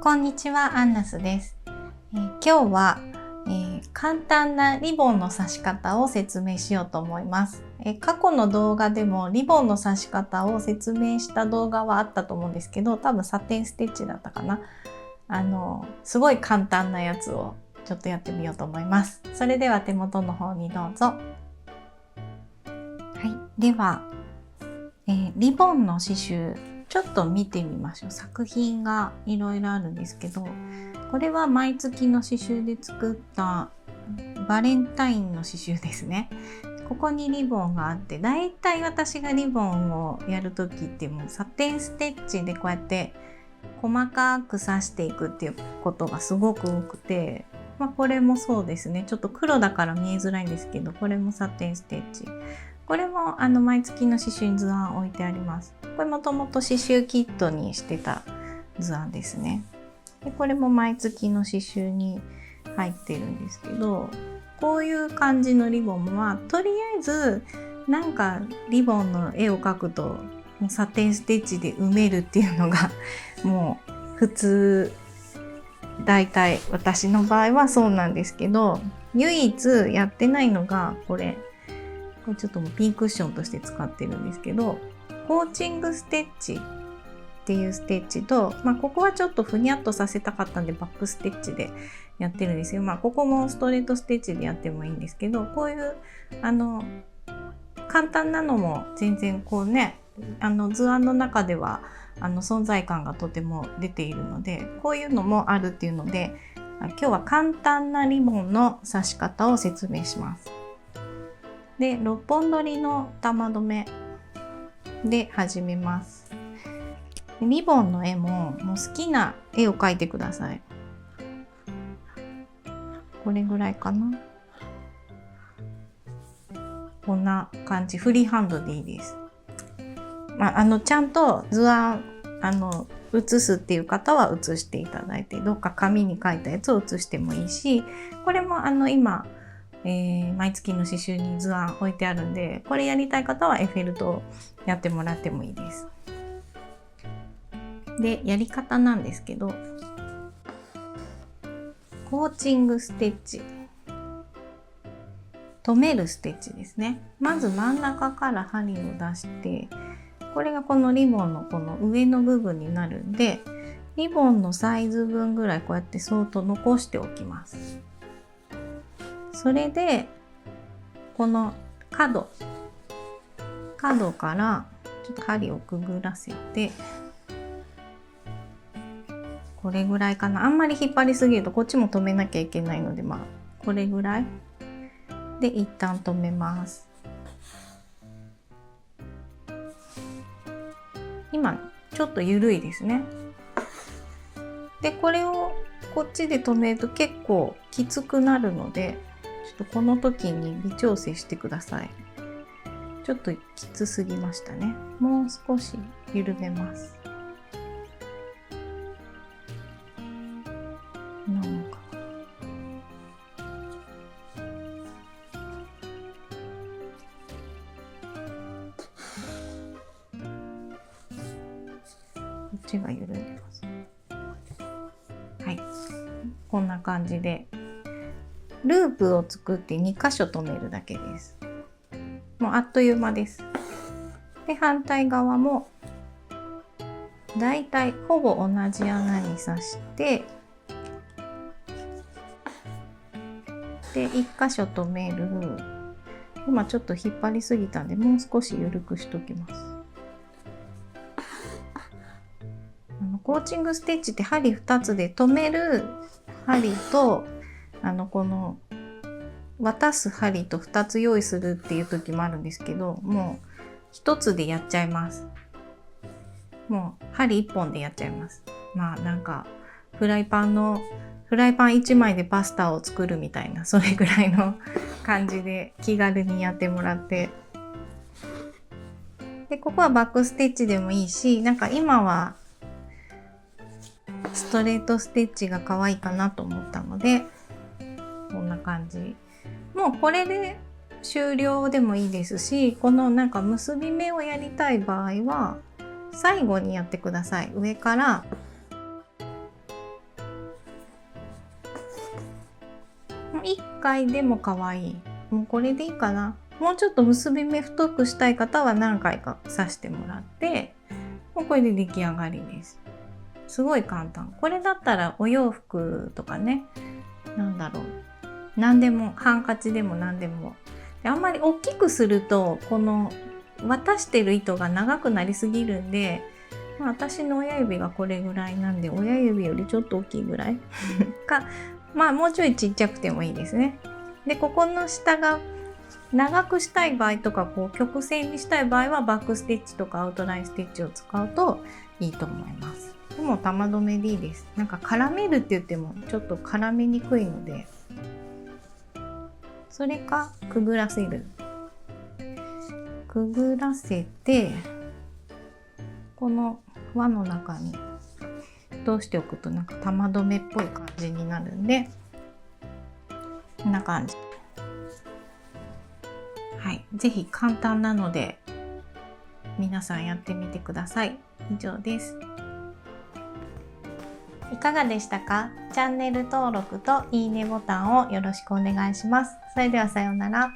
こんにちは、アンナスです。今日は、簡単なリボンの刺し方を説明しようと思います。過去の動画でもリボンの刺し方を説明した動画はあったと思うんですけど、多分サテンステッチだったかな。すごい簡単なやつをちょっとやってみようと思います。それでは手元の方にどうぞ。はい、では、リボンの刺繍ちょっと見てみましょう。作品がいろいろあるんですけど、これは毎月の刺繍で作ったバレンタインの刺繍ですね。ここにリボンがあって、だいたい私がリボンをやる時ってもうサテンステッチでこうやって細かく刺していくっていうことがすごく多くて、これもそうですね。ちょっと黒だから見えづらいんですけど、これもサテンステッチ。これも毎月の刺繍に図案置いてあります。これもともと刺繍キットにしてた図案ですね。でこれも毎月の刺繍に入ってるんですけど、こういう感じのリボンはとりあえずなんかリボンの絵を描くともうサテンステッチで埋めるっていうのがもう普通、だいたい私の場合はそうなんですけど、唯一やってないのがこれちょっともうピンクッションとして使ってるんですけど、コーチングステッチっていうステッチと、ここはちょっとふにゃっとさせたかったんでバックステッチでやってるんですよ。ここもストレートステッチでやってもいいんですけど、こういう簡単なのも全然こうね、図案の中では存在感がとても出ているので、こういうのもあるっていうので、今日は簡単なリボンの刺し方を説明します。で、6本取りの玉留めで始めます。リボンの絵も好きな絵を描いてください。これぐらいかな。こんな感じ、フリーハンドでいいです。ちゃんと図案写すっていう方は写していただいて、どっか紙に書いたやつを写してもいいし、これも今毎月の刺繍に図案置いてあるんで、これやりたい方はエッフェル塔やってもらってもいいです。で、やり方なんですけど、コーチングステッチ、留めるステッチですね。まず真ん中から針を出して、これがこのリボンのこの上の部分になるんで、リボンのサイズ分ぐらいこうやってそっと残しておきます。それでこの角からちょっと針をくぐらせて、これぐらいかな。あんまり引っ張りすぎるとこっちも止めなきゃいけないので、これぐらいで一旦止めます。今ちょっと緩いですね。でこれをこっちで止めると結構きつくなるので、ちょっとこの時に微調整してください。ちょっときつすぎましたね。もう少し緩めます。なんかこっちが緩んでます。はい、こんな感じでループを作って2箇所留めるだけです。もうあっという間です。で、反対側もだいたいほぼ同じ穴に刺して、で1箇所留める。今ちょっと引っ張りすぎたんでもう少し緩くしときます。コーチングステッチって針2つで留める針とこの渡す針と2つ用意するっていう時もあるんですけど、もう1つでやっちゃいます。もう針1本でやっちゃいます。なんかフライパン1枚でパスタを作るみたいな、それぐらいの感じで気軽にやってもらって、でここはバックステッチでもいいし、なんか今はストレートステッチが可愛いかなと思ったので、こんな感じ。もうこれで終了でもいいですし、このなんか結び目をやりたい場合は最後にやってください。上から1回でも可愛い。もうこれでいいかな。もうちょっと結び目太くしたい方は何回か刺してもらって、もうこれで出来上がりです。すごい簡単。これだったらお洋服とかね、なんだろう。何でも、ハンカチでも何でも。であんまり大きくすると、この渡してる糸が長くなりすぎるんで、私の親指がこれぐらいなんで、親指よりちょっと大きいぐらいか、もうちょいちっちゃくてもいいですね。で、ここの下が長くしたい場合とか、こう曲線にしたい場合はバックステッチとかアウトラインステッチを使うといいと思います。でも玉留めでいいです。なんか絡めるって言ってもちょっと絡めにくいので、それかくぐらせる。くぐらせて、この輪の中に通しておくとなんか玉留めっぽい感じになるんで、こんな感じ。はい、ぜひ簡単なので皆さんやってみてください。以上です。いかがでしたか？チャンネル登録といいねボタンをよろしくお願いします。それではさようなら。